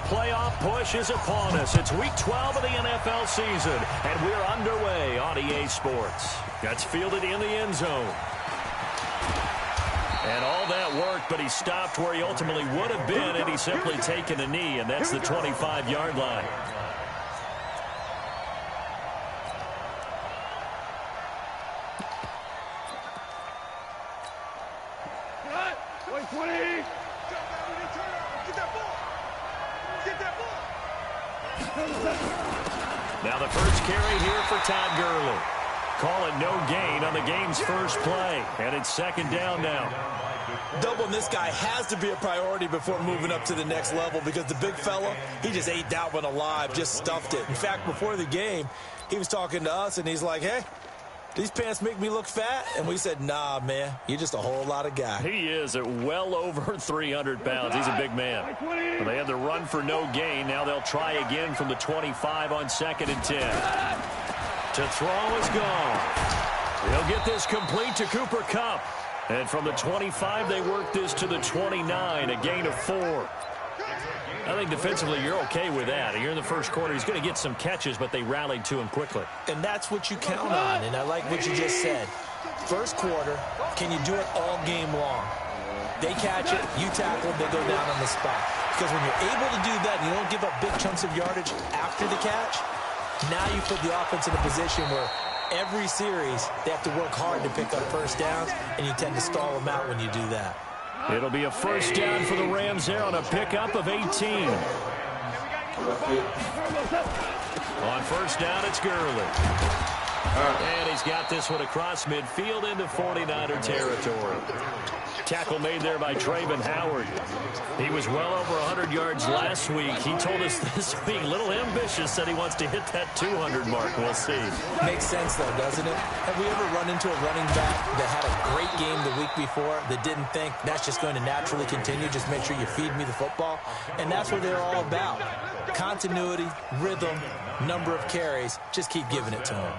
playoff push is upon us. It's Week 12 of the NFL season, and we're underway on EA Sports. That's fielded in the end zone. And all that work, but he stopped where he ultimately would have been had he simply taken a knee, and that's the 25-yard line. Now the first carry here for Todd Gurley. Call it no gain on the game's first play. And it's second down now. Doubling this guy has to be a priority before moving up to the next level because the big fella, he just ate that one alive, just stuffed it. In fact, before the game, he was talking to us, and he's like, hey, these pants make me look fat? And we said, nah, man, you're just a whole lot of guy. He is at well over 300 pounds. He's a big man. Well, they had the run for no gain. Now they'll try again from the 25 on 2nd and 10. To throw is gone. He'll get this complete to Cooper Kupp. And from the 25, they work this to the 29, a gain of 4. I think defensively you're okay with that. You're in the first quarter. He's going to get some catches, but they rallied to him quickly. And that's what you count on, and I like what you just said. First quarter, can you do it all game long? They catch it, you tackle, they go down on the spot. Because when you're able to do that and you don't give up big chunks of yardage after the catch, now you put the offense in a position where every series they have to work hard to pick up first downs, and you tend to stall them out when you do that. It'll be a first down for the Rams there on a pickup of 18. On first down, it's Gurley. And he's got this one across midfield into 49er territory. Tackle made there by Trayvon Howard. He was well over 100 yards last week. He told us this week, a little ambitious, said he wants to hit that 200 mark. We'll see. Makes sense, though, doesn't it? Have we ever run into a running back that had a great game the week before that didn't think that's just going to naturally continue? Just make sure you feed me the football. And that's what they're all about. Continuity, rhythm, number of carries. Just keep giving it to them.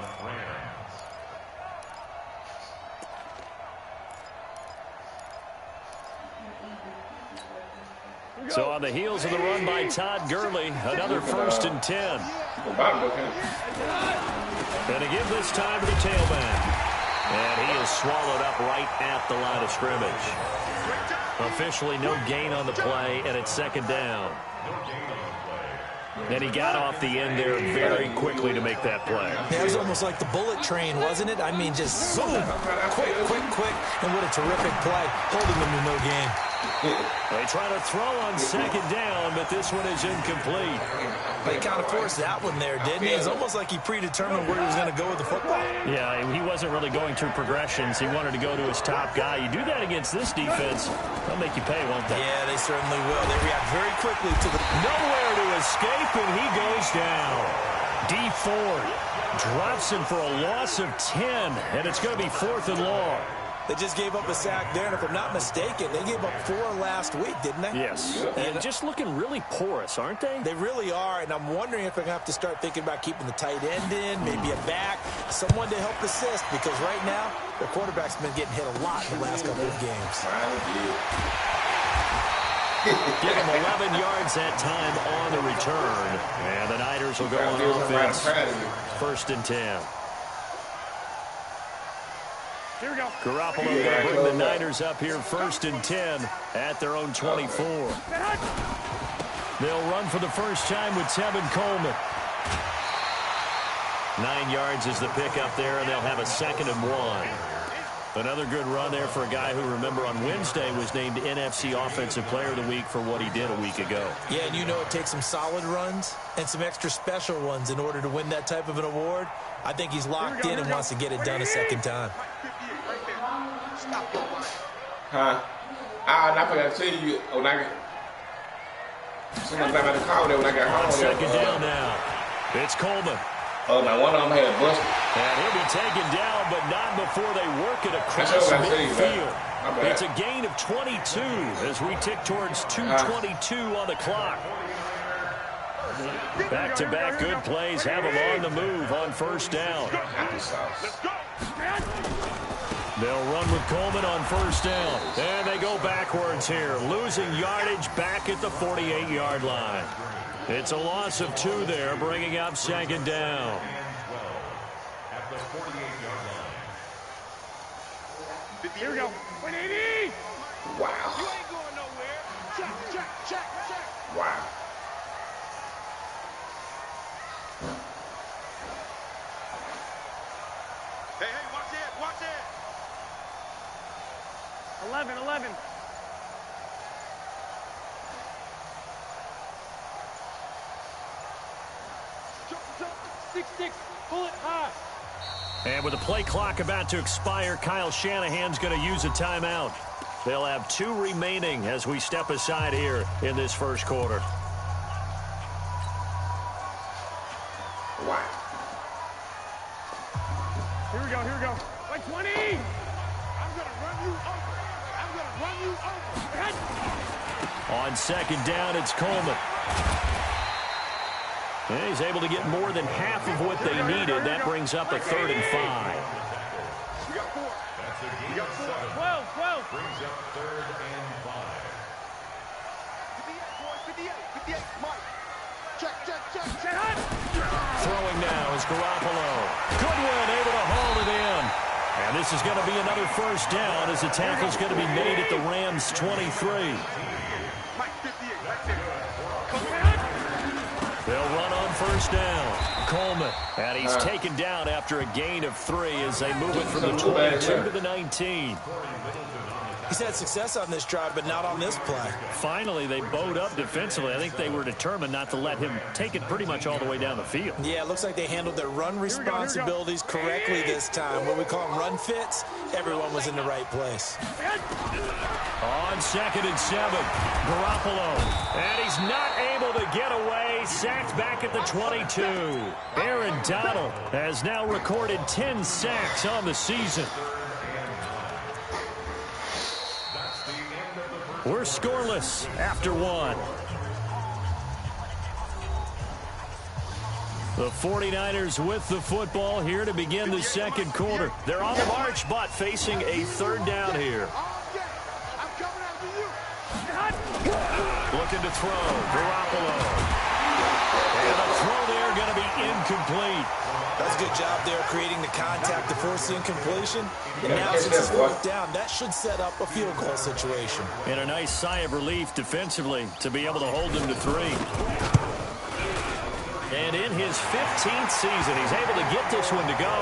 So on the heels of the run by Todd Gurley, another 1st and 10. And to give this time to the tailback. And he is swallowed up right at the line of scrimmage. Officially no gain on the play, and it's second down. And he got off the end there very quickly to make that play. Yeah, it was almost like the bullet train, wasn't it? I mean, just zoom, quick, and what a terrific play, holding them to no gain. They try to throw on second down, but this one is incomplete. They kind of forced that one there, didn't he? It's almost like he predetermined where he was going to go with the football. Yeah, he wasn't really going through progressions. He wanted to go to his top guy. You do that against this defense, they'll make you pay, won't they? Yeah, they certainly will. They react very quickly to the... Nowhere to escape, and he goes down. D Ford drops him for a loss of 10, and it's going to be 4th and long. They just gave up a sack there, and if I'm not mistaken, they gave up 4 last week, didn't they? Yes. And just looking really porous, aren't they? They really are, and I'm wondering if they're going to have to start thinking about keeping the tight end in, maybe a back, someone to help assist, because right now, their quarterback's been getting hit a lot in the last couple of games. Give him 11 yards that time on the return. And the Niners will go on offense. 1st and 10. Here we go. Garoppolo going to bring the Niners up here 1st and 10 at their own 24. They'll run for the first time with Tevin Coleman. 9 yards is the pickup there, and they'll have a 2nd and 1. Another good run there for a guy who, remember, on Wednesday was named NFC Offensive Player of the Week for what he did a week ago. Yeah, and you know it takes some solid runs and some extra special ones in order to win that type of an award. I think he's locked in and wants to get it done a second time. I forgot to tell you when I got call there when I got home. Second down now. It's Coleman. Oh, now one of them had busted. And he'll be taken down, but not before they work it across midfield. It's a gain of 22 as we tick towards 2:22 on the clock. Back-to-back good plays have them on the move on 1st down. They'll run with Coleman on first down. And they go backwards here, losing yardage back at the 48-yard line. It's a loss of 2 there, bringing up second down. Here we go. 180. Wow. You ain't going nowhere. Check. Wow. Hey, watch it. 11. Jump. 6. Pull it high. And with the play clock about to expire, Kyle Shanahan's going to use a timeout. They'll have 2 remaining as we step aside here in this first quarter. Wow. Here we go. Like 20. I'm going to run you over. On second down, it's Coleman. And he's able to get more than half of what they needed. That brings up a 3rd and 5. We got 4. 12. Brings up 3rd and 5. 58, Mike. Check. Throwing now is Garoppolo. Goodwin able to haul it in. And this is going to be another first down as the tackle's going to be made at the Rams' 23. Mike, 58, right there. They'll run on first down. Coleman. And he's taken down after a gain of 3 as they move it from the 22 to the 19. He's had success on this drive, but not on this play. Finally, they bowed up defensively. I think they were determined not to let him take it pretty much all the way down the field. Yeah, it looks like they handled their run responsibilities correctly this time. What we call them run fits, everyone was in the right place. On 2nd and 7, Garoppolo. And he's not able to get away. Sacked back at the 22. Aaron Donald has now recorded 10 sacks on the season. We're scoreless after 1. The 49ers with the football here to begin the second quarter. They're on the march, but facing a 3rd down here. Looking to throw. Garoppolo. And the throw there going to be incomplete. That's a good job there creating the contact to force the incompletion. And now since it's 4th down, that should set up a field goal situation. And a nice sigh of relief defensively to be able to hold them to 3. And in his 15th season, he's able to get this one to go.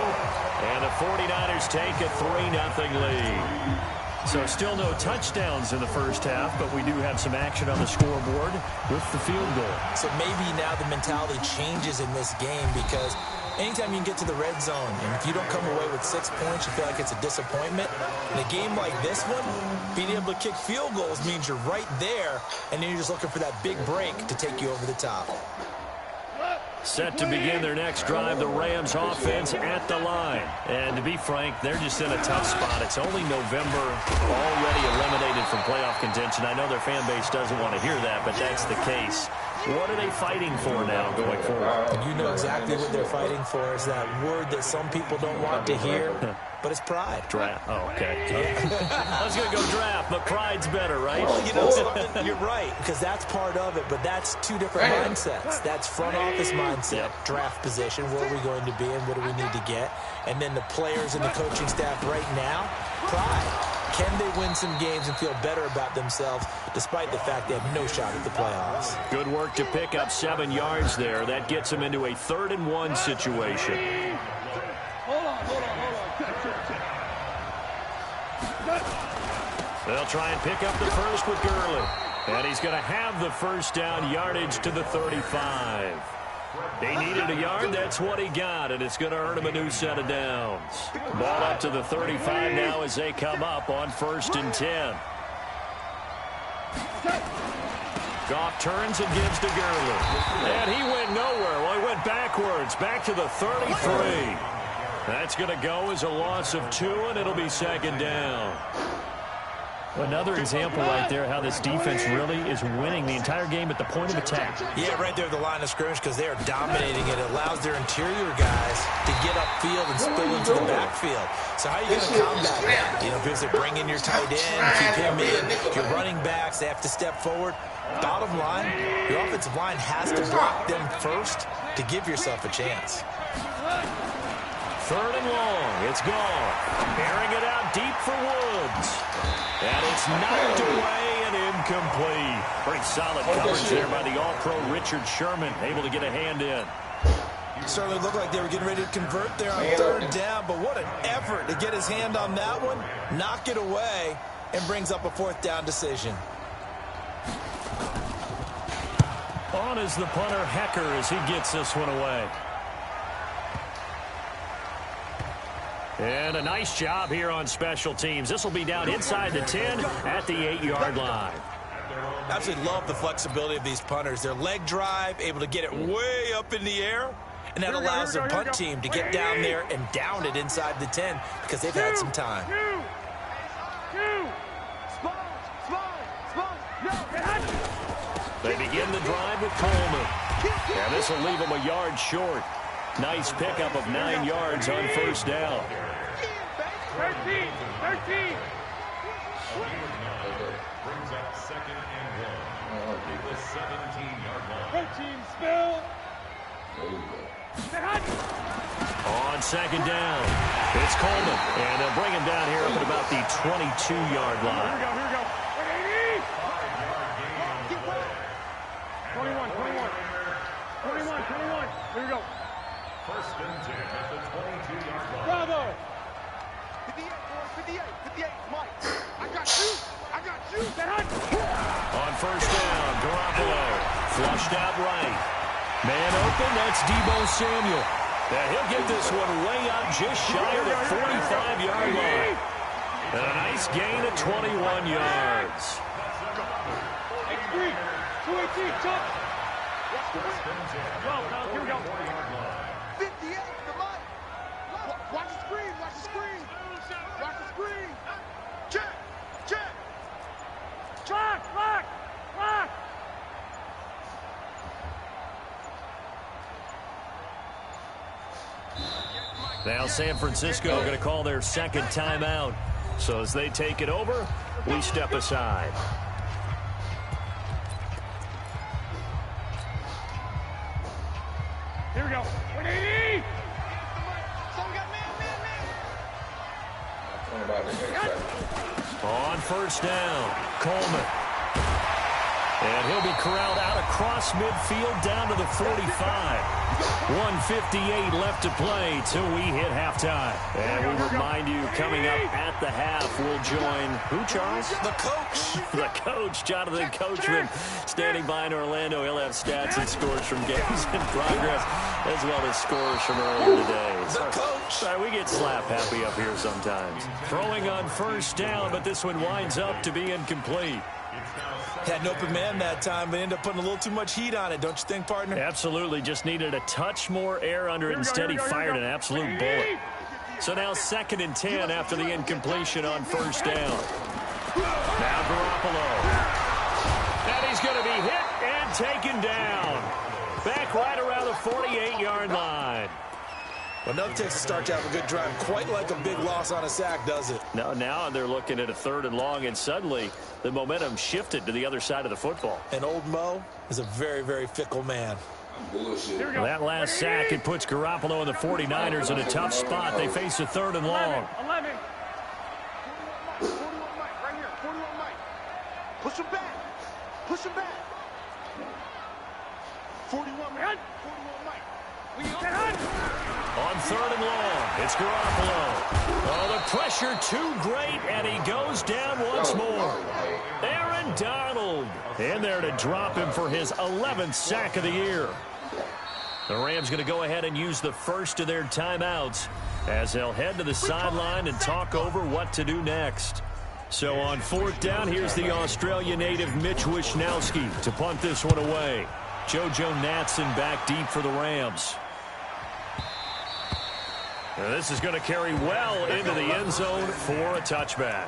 And the 49ers take a 3-0 lead. So still no touchdowns in the first half, but we do have some action on the scoreboard with the field goal. So maybe now the mentality changes in this game because anytime you can get to the red zone, and if you don't come away with 6 points, you feel like it's a disappointment. In a game like this one, being able to kick field goals means you're right there, and then you're just looking for that big break to take you over the top. Set to begin their next drive, the Rams offense at the line. And to be frank, they're just in a tough spot. It's only November, already eliminated from playoff contention. I know their fan base doesn't want to hear that, but that's the case. What are they fighting for now going forward? You know exactly what they're fighting for. Is that word that some people don't want to hear, but it's pride. Draft. Oh, okay. I was going to go draft, but pride's better, right? Well, you know something? You're right, because that's part of it, but that's 2 different mindsets. That's front office mindset, draft position, where are we going to be and what do we need to get? And then the players and the coaching staff right now, pride. Can they win some games and feel better about themselves despite the fact they have no shot at the playoffs? Good work to pick up 7 yards there. That gets them into a 3rd and 1 situation. Hold on. They'll try and pick up the first with Gurley. And he's going to have the first down, yardage to the 35. He needed a yard. That's what he got, and it's going to earn him a new set of downs. Ball up to the 35 now as they come up on 1st and 10. Goff turns and gives to Gurley. And he went nowhere. Well, he went backwards, back to the 33. That's going to go as a loss of 2, and it'll be 2nd down. Another example right there how this defense really is winning the entire game at the point of attack. Yeah, right there at the line of scrimmage because they are dominating it. It allows their interior guys to get upfield and spill into the backfield. So how are you going to combat that? You know, because they bring in your tight end, keep him in. Your running backs, they have to step forward. Bottom line, your offensive line has to block them first to give yourself a chance. 3rd and long. It's gone. Airing it out deep for Woods. And it's knocked away and incomplete. Pretty solid coverage there by the All-Pro Richard Sherman. Able to get a hand in. Certainly looked like they were getting ready to convert there on 3rd down, but what an effort to get his hand on that one, knock it away, and brings up a 4th down decision. On is the punter, Hecker, as he gets this one away. And a nice job here on special teams. This will be down inside the 10 at the 8-yard line. I absolutely love the flexibility of these punters. Their leg drive, able to get it way up in the air, and that allows their punt team to get down there and down it inside the 10 because they've had some time. They begin the drive with Coleman. And this will leave them a yard short. Nice pickup of 9 yards on 1st down. 13. Brings up 2nd and 1. The 17-yard line. 13 spill. On 2nd down, it's Coleman. And they'll bring him down here up at about the 22-yard line. Here we go. 21. Here we go. 1st and 10 at the 22-yard line. Bravo. 58, Mike. I got you. On 1st down, Garoppolo flushed out right. Man open, that's Deebo Samuel. And he'll get this one way up just shy of the 45-yard line. And a nice gain of 21 yards. X3, 218, jump. Here we go. 58 to Mike. Watch the screen. Check. Lock. Now San Francisco going to call their 2nd timeout. So as they take it over, we step aside. Here we go. 180. On 1st down, Coleman. And he'll be corralled out across midfield down to the 45. 1:58 left to play till we hit halftime. And we remind you, coming up at the half, we'll join who, Charles? The coach. The coach, Jonathan Coachman, standing by in Orlando. He'll have stats and scores from games in progress, as well as scores from earlier today. The coach. Sorry, we get slap happy up here sometimes. Throwing on 1st down, but this one winds up to be incomplete. Had an open man that time, but ended up putting a little too much heat on it, don't you think, partner? Absolutely. Just needed a touch more air under it. Instead, he fired an absolute bullet. So now 2nd and 10 after the incompletion on 1st down. Now Garoppolo. And he's going to be hit and taken down. Back right around the 48-yard line. Well, nothing takes a start to have a good drive. Quite like a big loss on a sack, does it? No, now they're looking at a 3rd and long, and suddenly the momentum shifted to the other side of the football. And old Mo is a very, very fickle man. That last sack, it puts Garoppolo and the 49ers in a tough spot. They face a 3rd and long. 11. 41 Mike, right here. 41 Mike. Push him back. 41 Mike. 41 Mike. On 3rd and long, it's Garoppolo. Oh, the pressure too great, and he goes down once more. Aaron Donald in there to drop him for his 11th sack of the year. The Rams going to go ahead and use the first of their timeouts as they'll head to the sideline and talk over what to do next. So on 4th down, here's the Australia native Mitch Wishnowski to punt this one away. JoJo Natson back deep for the Rams. And this is going to carry well into the end zone for a touchback.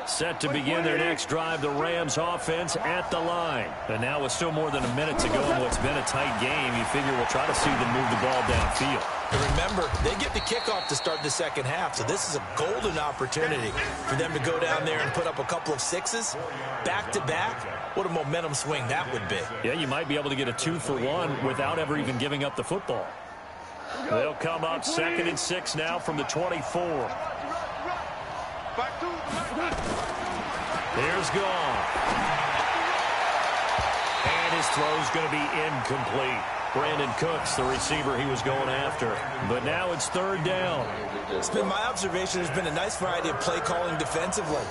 Set to begin their next drive, the Rams offense at the line. And now with still more than a minute to go in what's been a tight game, you figure we'll try to see them move the ball downfield. And remember, they get the kickoff to start the second half, so this is a golden opportunity for them to go down there and put up a couple of sixes back-to-back. What a momentum swing that would be. Yeah, you might be able to get a 2-for-1 without ever even giving up the football. They'll come up 2nd and 6 now from the 24. Here's Gone. And his throw's going to be incomplete. Brandon Cooks, the receiver he was going after. But now it's 3rd down. It's been my observation there's been a nice variety of play calling defensively.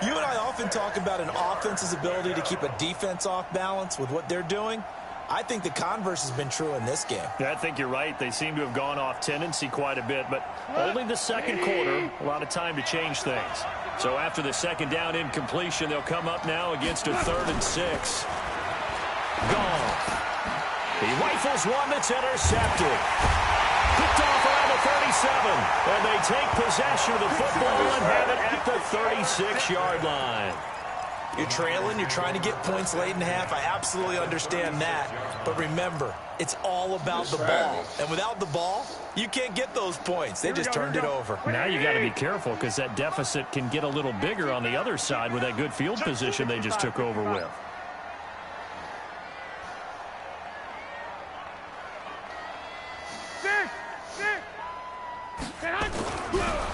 You and I often talk about an offense's ability to keep a defense off balance with what they're doing. I think the converse has been true in this game. Yeah, I think you're right. They seem to have gone off tendency quite a bit, but only the second quarter, a lot of time to change things. So after the 2nd down incompletion, they'll come up now against a 3rd and 6. Gone. He rifles one that's intercepted. Picked off around the 37. And they take possession of the football and have it at the 36-yard line. You're trailing, you're trying to get points late in half. I absolutely understand that. But remember, it's all about the ball. And without the ball, you can't get those points. They just turned it over. Now you got to be careful because that deficit can get a little bigger on the other side with that good field position they just took over with.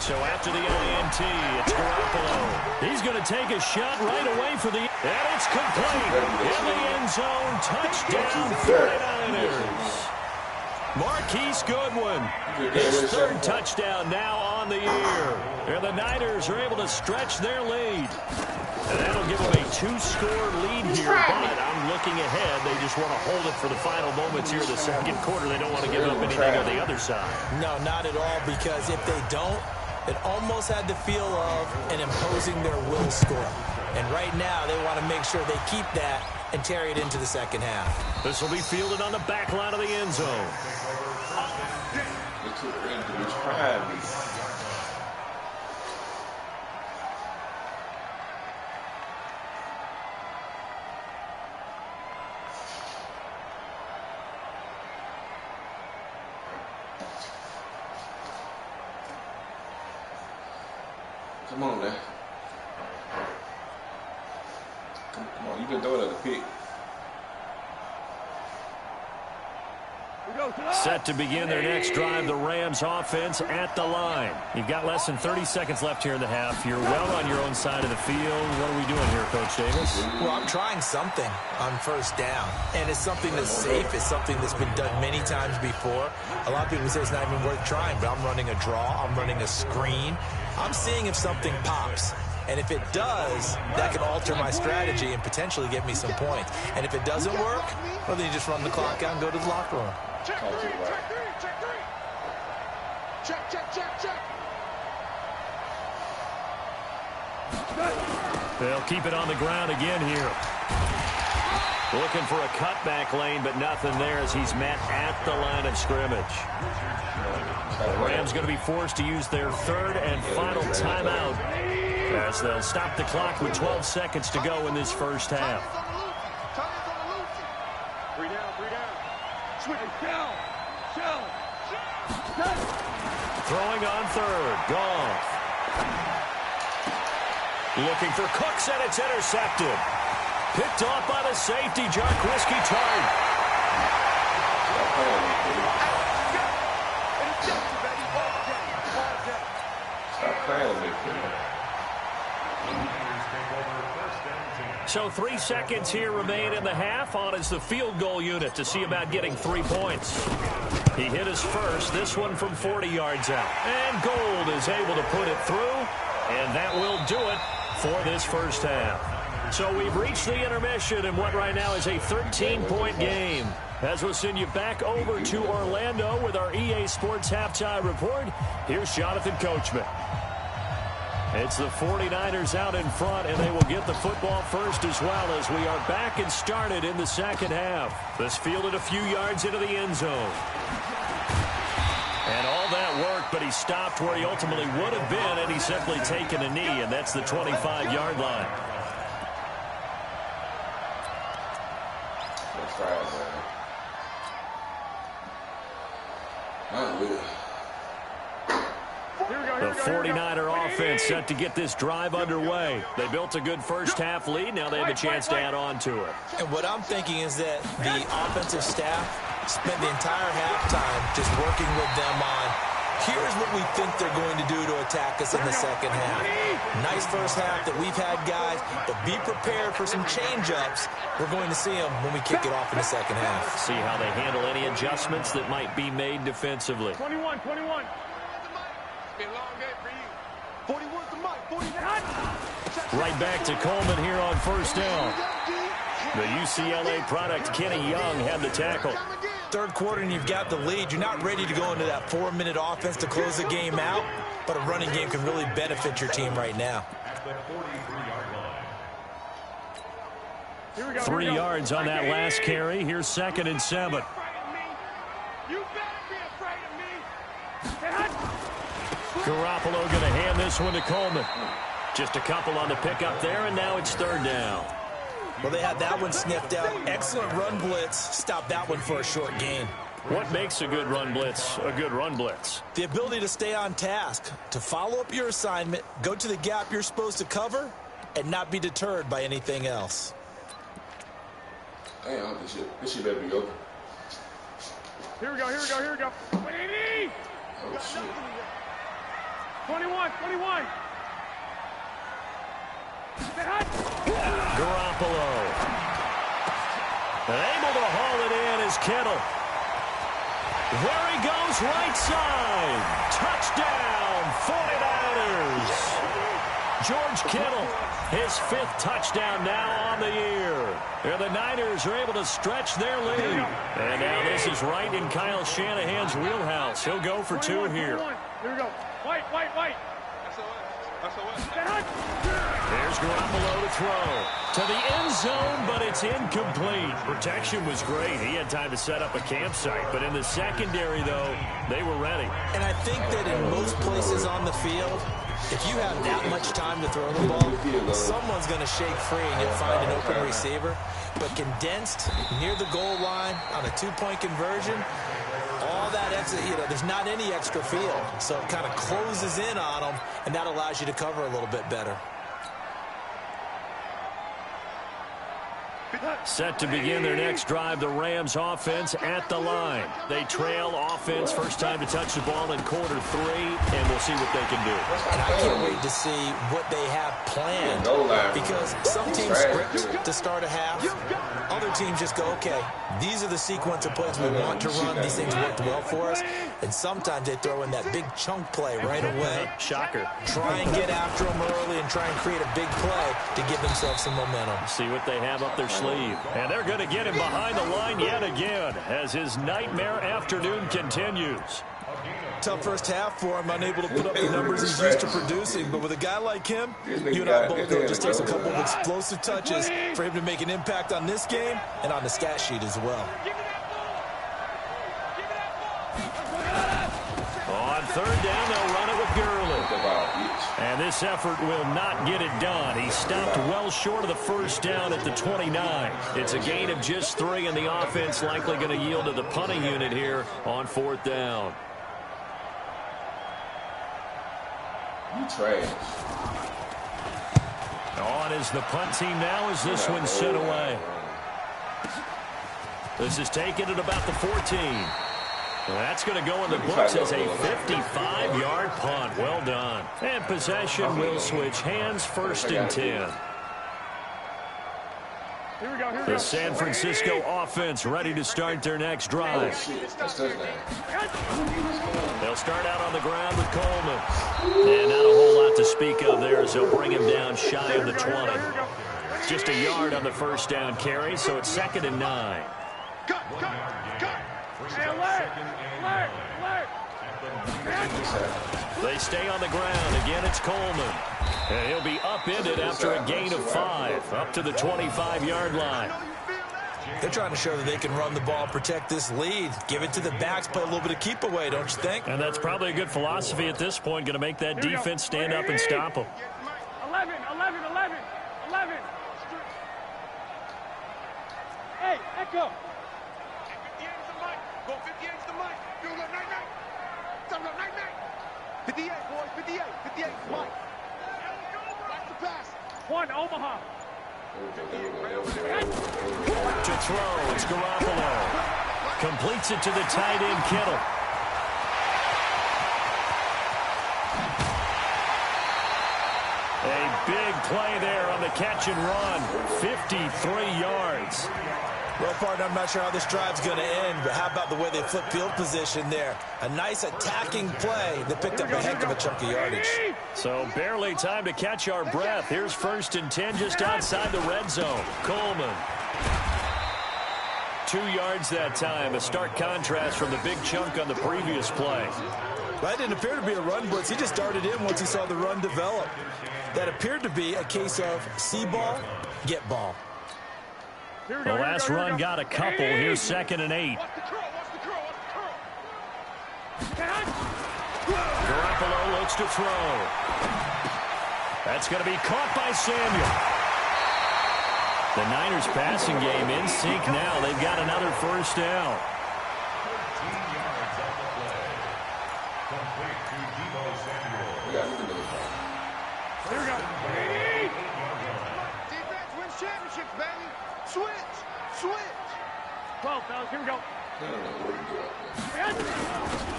So after the INT, it's Garoppolo. He's going to take a shot right away for the... And it's complete. In the end zone. Touchdown, 49ers. Marquise Goodwin. His 3rd touchdown now on the year. And the Niners are able to stretch their lead. And that'll give them a 2-score lead here. But I'm looking ahead. They just want to hold it for the final moments here of the second quarter. They don't want to give up anything on the other side. No, not at all, because if they don't, it almost had the feel of an imposing their will score. And right now, they want to make sure they keep that and carry it into the second half. This will be fielded on the back line of the end zone. Come on, man. Come on, you can throw it at the pick. Set to begin their next drive, the Rams offense at the line. You've got less than 30 seconds left here in the half. You're well on your own side of the field. What are we doing here, Coach Davis? Well, I'm trying something on 1st down, and it's something that's safe. It's something that's been done many times before. A lot of people say it's not even worth trying, but I'm running a draw. I'm running a screen. I'm seeing if something pops. And if it does, that can alter my strategy and potentially get me some points. And if it doesn't work, well, then you just run the clock out and go to the locker room. Check 3, check 3, check 3. Check, check, check, check. They'll keep it on the ground again here. Looking for a cutback lane, but nothing there as he's met at the line of scrimmage. The Rams going to be forced to use their 3rd and final timeout as they'll stop the clock with 12 seconds to go in this first half. 3 down, 3 down. Switch it down. Throwing on 3rd. Goff. Looking for Cooks, and it's intercepted. Picked off by the safety, Jarquiski Tart. Stop playing with me. So 3 seconds here remain in the half. On is the field goal unit to see about getting 3 points. He hit his first, this one from 40 yards out. And Gold is able to put it through, and that will do it for this first half. So we've reached the intermission in what right now is a 13-point game. As we'll send you back over to Orlando with our EA Sports Halftime Report, here's Jonathan Coachman. It's the 49ers out in front, and they will get the football first as well as we are back and started in the second half. This fielded a few yards into the end zone. And all that work, but he stopped where he ultimately would have been, and he's simply taken a knee, and that's the 25-yard line. That's right, man. Not good. The 49er offense set to get this drive underway. They built a good first-half lead. Now they have a chance to add on to it. And what I'm thinking is that the offensive staff spent the entire halftime just working with them on, here's what we think they're going to do to attack us in the second half. Nice first half that we've had, guys, but be prepared for some change-ups. We're going to see them when we kick it off in the second half. See how they handle any adjustments that might be made defensively. 21. Be a long game for you. 41's the mic. 49. Right back to Coleman here on first down. The UCLA product, Kenny Young, had the tackle. Third quarter and you've got the lead. You're not ready to go into that 4-minute offense to close the game out, but a running game can really benefit your team right now. At the 43-yard line. 3 yards on that last carry. Here's 2nd and 7. You better be afraid of me. Garoppolo going to hand this one to Coleman. Just a couple on the pickup there, and now it's 3rd down. Well, they had that one sniffed out. Excellent run blitz. Stop that one for a short gain. What makes a good run blitz a good run blitz? The ability to stay on task, to follow up your assignment, go to the gap you're supposed to cover, and not be deterred by anything else. Damn, this shit better be open. Here we go. 180. Oh, shit. 21. Garoppolo. Able to haul it in is Kittle. There he goes, right side. Touchdown, 49ers. George Kittle, his 5th touchdown now on the year. And the Niners are able to stretch their lead. And now this is right in Kyle Shanahan's wheelhouse. He'll go for 2 here. Here we go. White. There's Garoppolo to throw. To the end zone, but it's incomplete. Protection was great. He had time to set up a campsite. But in the secondary, though, they were ready. And I think that in most places on the field, if you have that much time to throw the ball, someone's going to shake free and you'll find an open receiver. But condensed near the goal line on a 2-point conversion, all that extra, there's not any extra field. So it kind of closes in on them, and that allows you to cover a little bit better. Set to begin their next drive, the Rams offense at the line. They trail offense, first time to touch the ball in quarter 3, and we'll see what they can do. And I can't wait to see what they have planned, because some teams script to start a half. Other teams just go, okay, these are the sequence of plays we want to run. These things worked well for us. And sometimes they throw in that big chunk play right away. Shocker. Try and get after them early and try and create a big play to give themselves some momentum. See what they have up their sleeve. And they're going to get him behind the line yet again as his nightmare afternoon continues. Tough first half for him, unable to put up the numbers he's used to producing. But with a guy like him, you and I both know it just takes a couple of explosive touches for him to make an impact on this game and on the stat sheet as well. On 3rd down, they'll run it with Gurley. And this effort will not get it done. He stopped well short of the first down at the 29. It's a gain of just 3, and the offense likely going to yield to the punting unit here on 4th down. You trash. On is the punt team now as this one's sent away. This is taken at about the 14. That's going to go in the books as a 55-yard punt. Well done. And possession will switch hands, 1st and 10. The San Francisco offense ready to start their next drive. They'll start out on the ground with Coleman. And not a whole lot to speak of there as they'll bring him down shy of the 20. Just a yard on the first down carry, so it's 2nd and 9. They stay on the ground. Again, it's Coleman. And he'll be upended after a gain of 5, up to the 25-yard line. They're trying to show that they can run the ball, protect this lead, give it to the backs, play a little bit of keep away, don't you think? And that's probably a good philosophy at this point, going to make that defense stand up and stop them. 11. Hey, Echo. 58 is the mic. Go 58 is the mic. You go night. Come on, night. 58, boys. 58 is Mike. Watch the pass. One, Omaha. To throw, it's Garoppolo. Completes it to the tight end, Kittle. A big play there on the catch and run. 53 yards. Well, partner, I'm not sure how this drive's going to end, but how about the way they flip field position there? A nice attacking play that picked up a heck of a chunk of yardage. So barely time to catch our breath. Here's 1st and 10 just outside the red zone. Coleman. 2 yards that time. A stark contrast from the big chunk on the previous play. That didn't appear to be a run blitz. He just darted in once he saw the run develop. That appeared to be a case of see ball, get ball. The last run got a couple. Here's 2nd and 8. Garoppolo looks to throw. That's going to be caught by Samuel. The Niners passing game in sync now. They've got another 1st down. 13 yards on the play. Complete to Deebo Samuel. Here we go. Defense wins championships, baby. Switch. 12, fellas. Here we go.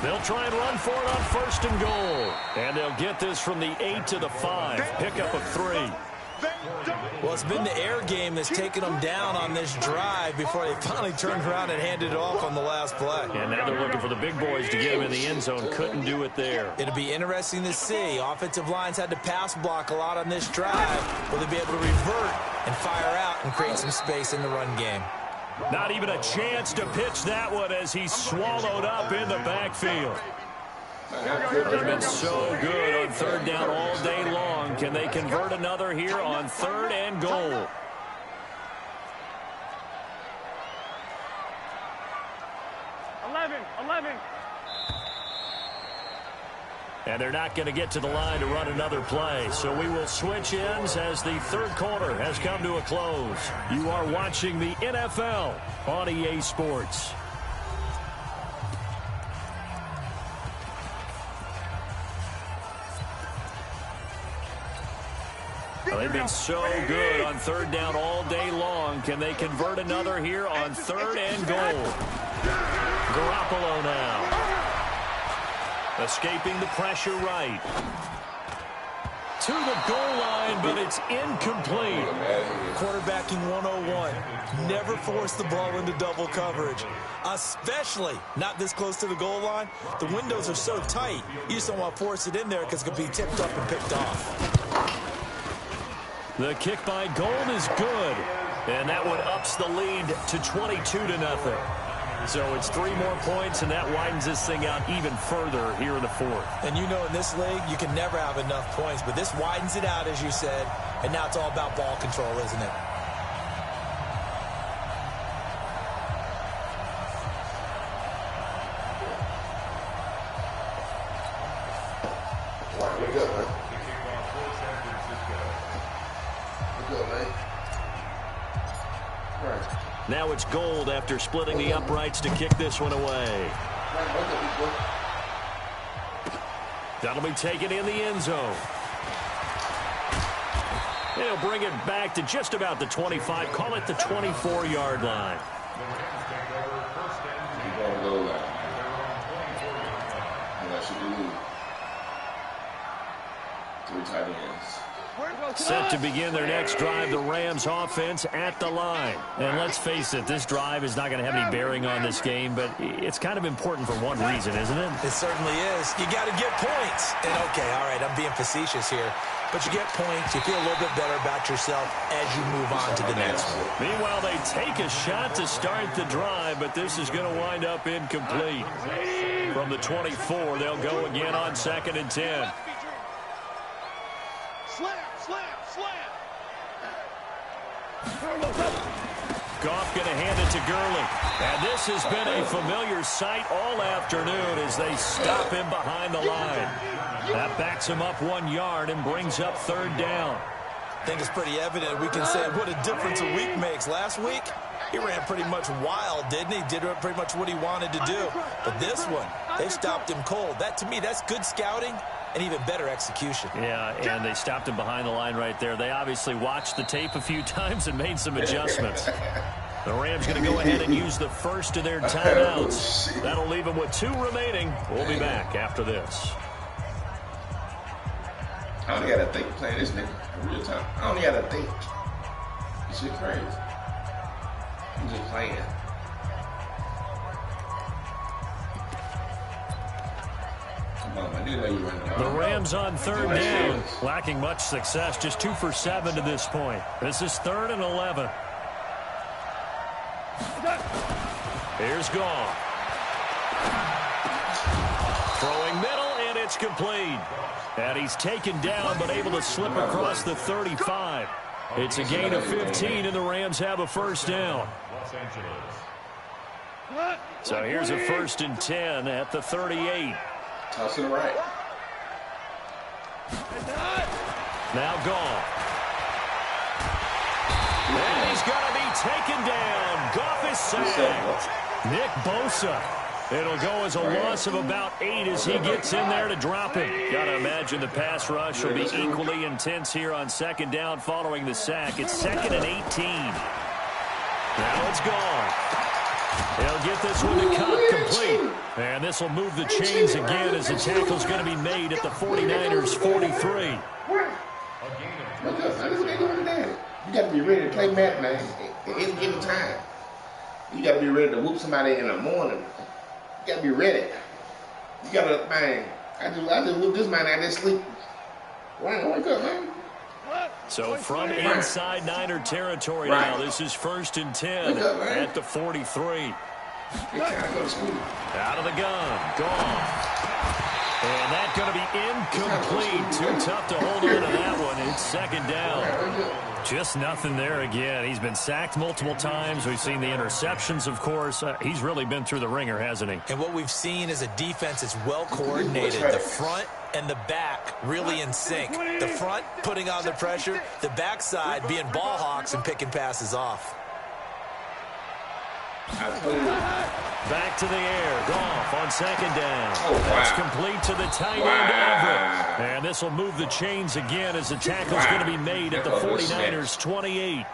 They'll try and run for it on 1st and goal. And they'll get this from the 8 to the 5. Pickup of 3. Well, it's been the air game that's taken them down on this drive before they finally turned around and handed it off on the last play. And now they're looking for the big boys to get him in the end zone. Couldn't do it there. It'll be interesting to see. Offensive lines had to pass block a lot on this drive. Will they be able to revert and fire out and create some space in the run game? Not even a chance to pitch that one as he's swallowed up in the backfield. They've been so good on 3rd down all day long. Can they convert another here on 3rd and goal? And they're not going to get to the line to run another play. So we will switch ends as the 3rd quarter has come to a close. You are watching the NFL on EA Sports. Well, they've been so good on 3rd down all day long. Can they convert another here on 3rd and goal? Garoppolo now. Escaping the pressure right. To the goal line, but it's incomplete. Quarterbacking 101. Never force the ball into double coverage, especially not this close to the goal line. The windows are so tight, you just don't want to force it in there because it could be tipped up and picked off. The kick by Gold is good, and that one ups the lead to 22-0. So it's 3 more points, and that widens this thing out even further here in the 4th. And you know in this league, you can never have enough points, but this widens it out, as you said, and now it's all about ball control, isn't it? Now it's Gold after splitting the uprights to kick this one away. That'll be taken in the end zone. He'll bring it back to just about the 25. Call it the 24-yard line. Set to begin their next drive, the Rams offense at the line. And let's face it, this drive is not going to have any bearing on this game, but it's kind of important for one reason, isn't it? It certainly is. You got to get points. And okay, all right, I'm being facetious here. But you get points, you feel a little bit better about yourself as you move on to the next one. Meanwhile, they take a shot to start the drive, but this is going to wind up incomplete. From the 24, they'll go again on 2nd and 10. Goff going to hand it to Gurley. And this has been a familiar sight all afternoon as they stop him behind the line. That backs him up 1 yard and brings up 3rd down. I think it's pretty evident. We can say what a difference a week makes. Last week, he ran pretty much wild, didn't he? Did pretty much what he wanted to do. But this one, they stopped him cold. That, to me, that's good scouting and even better execution. Yeah, and they stopped him behind the line right there. They obviously watched the tape a few times and made some adjustments. The Rams going to go ahead and use the first of their timeouts. That'll leave them with 2 remaining. We'll be back after this. I only got to think playing this nigga in real time. I only got to think. This shit crazy. I'm just playing. Come on, man. You know you running the Rams on 3rd down. Lacking much success. Just 2 for 7 to this point. This is 3rd and 11. Here's Goff. Throwing middle, and it's complete. And he's taken down, but able to slip across the 35. It's a gain of 15, and the Rams have a 1st down. So here's a 1st and 10 at the 38. Toss to the right. Now Goff. And he's going to be taken down. Goff is sacked. Nick Bosa. It'll go as a loss of about 8 as he gets in there to drop him. Got to imagine the pass rush will be equally intense here on 2nd down following the sack. It's 2nd and 18. Now it's gone. He'll get this one to cut complete. And this will move the chains again as the tackle's going to be made at the 49ers 43. You got to be ready to play Matt, man, at any given time. You got to be ready to whoop somebody in the morning. You got to be ready. You got to, man, I just whooped this man out there sleep. Why wake up, man? So from inside Niner territory now, this is 1st and 10 at the 43. Out of the gun, Goff. And that's going to be incomplete. Too tough to hold on to that one. It's 2nd down. Just nothing there again. He's been sacked multiple times. We've seen the interceptions, of course. He's really been through the ringer, hasn't he? And what we've seen is a defense that's well coordinated. The front and the back really in sync. The front putting on the pressure. The backside being ball hawks and picking passes off. Back to the air. Goff on 2nd down. That's complete to the tight end, Everett. And this will move the chains again as the tackle's going to be made at the 49ers 28.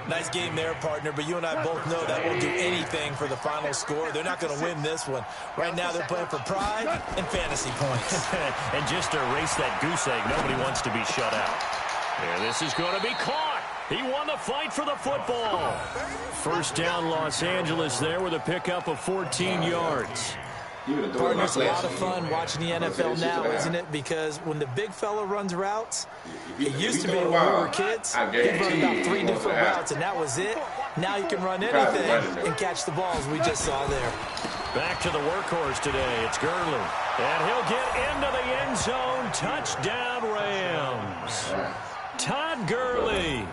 Nice game there, partner, but you and I both know that won't do anything for the final score. They're not going to win this one. Right now they're playing for pride and fantasy points. And just to erase that goose egg, nobody wants to be shut out. And this is going to be caught. He won the fight for the football. 1st down, Los Angeles there with a pickup of 14 yards. Partner, it's a lot of fun watching the NFL now, isn't it? Because when the big fella runs routes, it used to be when we were kids, he'd run about 3 different routes, and that was it. Now you can run anything and catch the balls we just saw there. Back to the workhorse today. It's Gurley. And he'll get into the end zone. Touchdown, Rams. Todd Gurley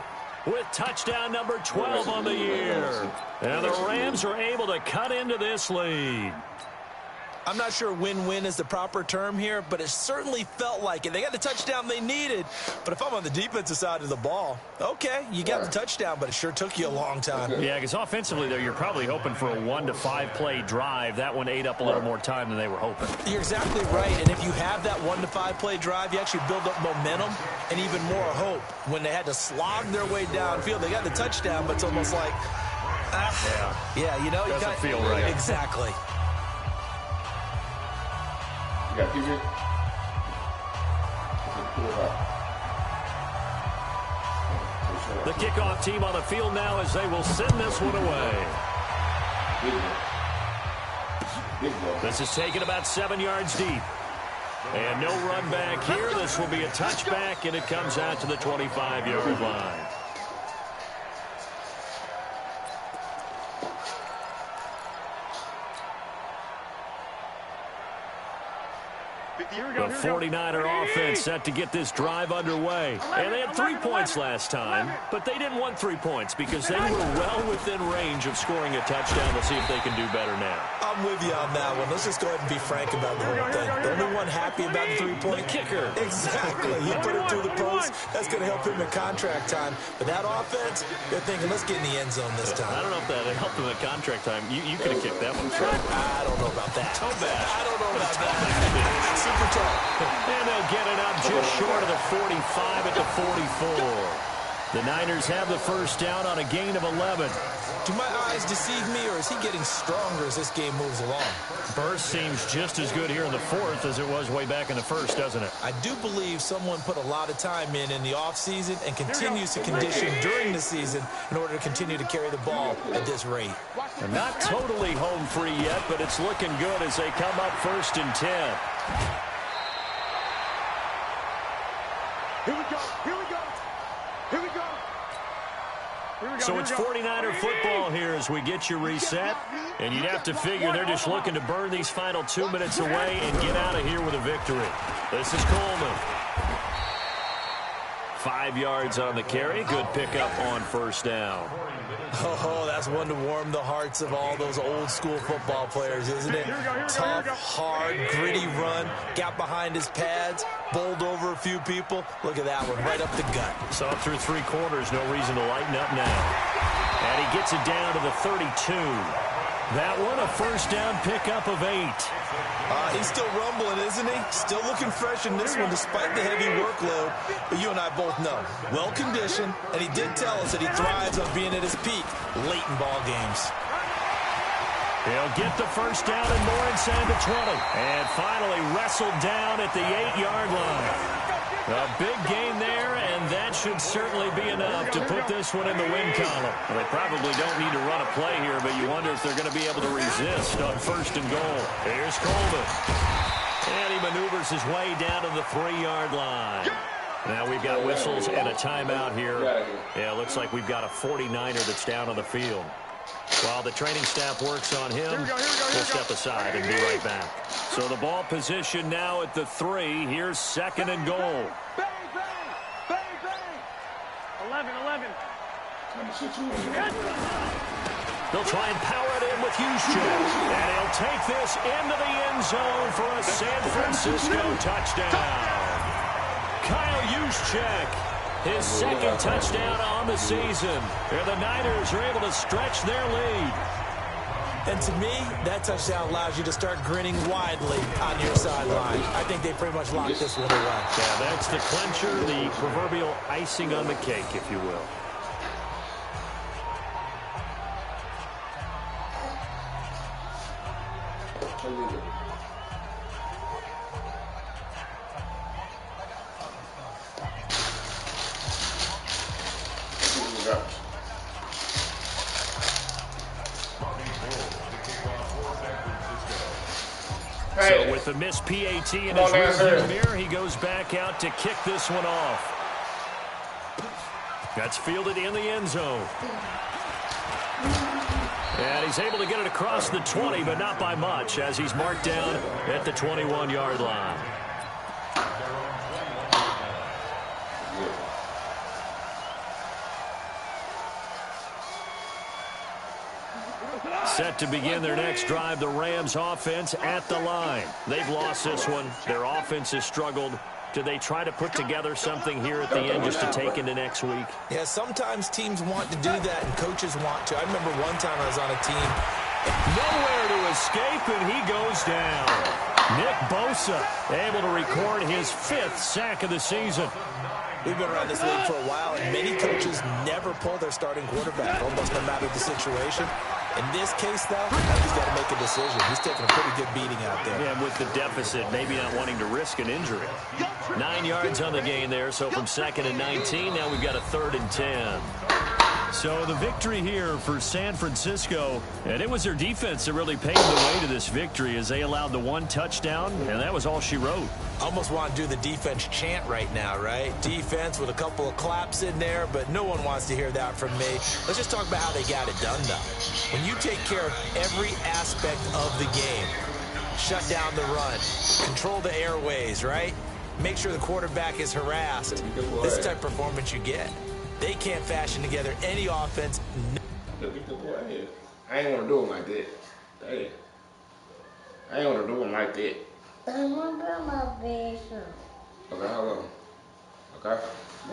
with touchdown number 12 on the year. And the Rams are able to cut into this lead. I'm not sure win-win is the proper term here, but it certainly felt like it. They got the touchdown they needed, but if I'm on the defensive side of the ball, okay, you got the touchdown, but it sure took you a long time. Yeah, because offensively, though, you're probably hoping for a 1 to 5 play drive. That one ate up a little more time than they were hoping. You're exactly right, and if you have that 1 to 5 play drive, you actually build up momentum and even more hope. When they had to slog their way downfield, they got the touchdown, but it's almost like, yeah, you know, you doesn't feel right. Exactly. You got PJ? The kickoff team on the field now as they will send this one away. This is taken about 7 yards deep. And no run back here. This will be a touchback, and it comes out to the 25-yard line. The 49er offense set to get this drive underway. And they had 3 points last time, but they didn't want 3 points because they were well within range of scoring a touchdown. Let's see if they can do better now. I'm with you on that one. Let's just go ahead and be frank about the whole thing. The only one happy about the 3-point kicker. Exactly. He put it through the post. That's going to help him in contract time. But that offense, they're thinking, let's get in the end zone this time. I don't know if that helped him at contract time. You could have kicked that one. I don't know about that. Toe bash. I don't know about that. Super tough. And they'll get it up just short of the 45 at the 44. The Niners have the first down on a gain of 11. Do my eyes deceive me, or is he getting stronger as this game moves along? Burst seems just as good here in the fourth as it was way back in the first, doesn't it? I do believe someone put a lot of time in the offseason and continues to condition during the season in order to continue to carry the ball at this rate. And not totally home free yet, but it's looking good as they come up 1st and 10. Here we go. Here we go. Here we go. So it's 49er football here as we get you reset. And you'd have to figure they're just looking to burn these final 2 minutes away and get out of here with a victory. This is Coleman. 5 yards on the carry. Good pickup on first down. Oh, that's one to warm the hearts of all those old school football players, isn't it? Tough, hard, gritty run. Got behind his pads, bowled over a few people. Look at that one, right up the gut. Saw it through 3 quarters. No reason to lighten up now. And he gets it down to the 32. That one, a first down pickup of 8. He's still rumbling, isn't he? Still looking fresh in this one despite the heavy workload. But you and I both know, well-conditioned, and he did tell us that he thrives on being at his peak late in ball games. He'll get the first down and more inside the 20. And finally wrestled down at the 8-yard line. A big gain there, and that should certainly be enough to put this one in the win column. Well, they probably don't need to run a play here, but you wonder if they're going to be able to resist on 1st and goal. Here's Coleman. And he maneuvers his way down to the 3-yard line. Now we've got whistles and a timeout here. Yeah, it looks like we've got a 49er that's down on the field. While the training staff works on him, we'll step aside and be right back. So the ball position now at the 3. Here's 2nd and goal. Bang, bang, bang, bang. 11. They'll try and power it in with Juszczyk. And he'll take this into the end zone for a San Francisco touchdown. Kyle Juszczyk, his 2nd touchdown on the season. And the Niners are able to stretch their lead. And to me, that touchdown allows you to start grinning widely on your sideline. I think they pretty much locked this one away. Yeah, that's the clincher, the proverbial icing on the cake, if you will. So with the missed PAT in his rearview mirror, he goes back out to kick this one off. That's fielded in the end zone. And he's able to get it across the 20, but not by much, as he's marked down at the 21-yard line. Set to begin their next drive, the Rams offense at the line. They've lost this one. Their offense has struggled. Do they try to put together something here at the end just to take into next week? Yeah, sometimes teams want to do that and coaches want to. I remember one time I was on a team. Nowhere to escape, and he goes down. Nick Bosa able to record his 5th sack of the season. We've been around this league for a while, and many coaches never pull their starting quarterback, almost no matter the situation. In this case, though, he's got to make a decision. He's taking a pretty good beating out there. Yeah, with the deficit, maybe not wanting to risk an injury. 9 yards on the gain there, so from 2nd and 19, now we've got a 3rd and 10. So the victory here for San Francisco, and it was their defense that really paved the way to this victory as they allowed the 1 touchdown, and that was all she wrote. Almost want to do the defense chant right now, right? Defense with a couple of claps in there, but no one wants to hear that from me. Let's just talk about how they got it done, though. When you take care of every aspect of the game, shut down the run, control the airways, right? Make sure the quarterback is harassed. This is the type of performance you get. They can't fashion together any offense. I ain't want to do him like that. Hey. I ain't want to do him like that. I want to do my best. Okay, hold on. Okay?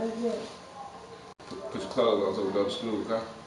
Okay. Put your clothes on so we go to school, okay?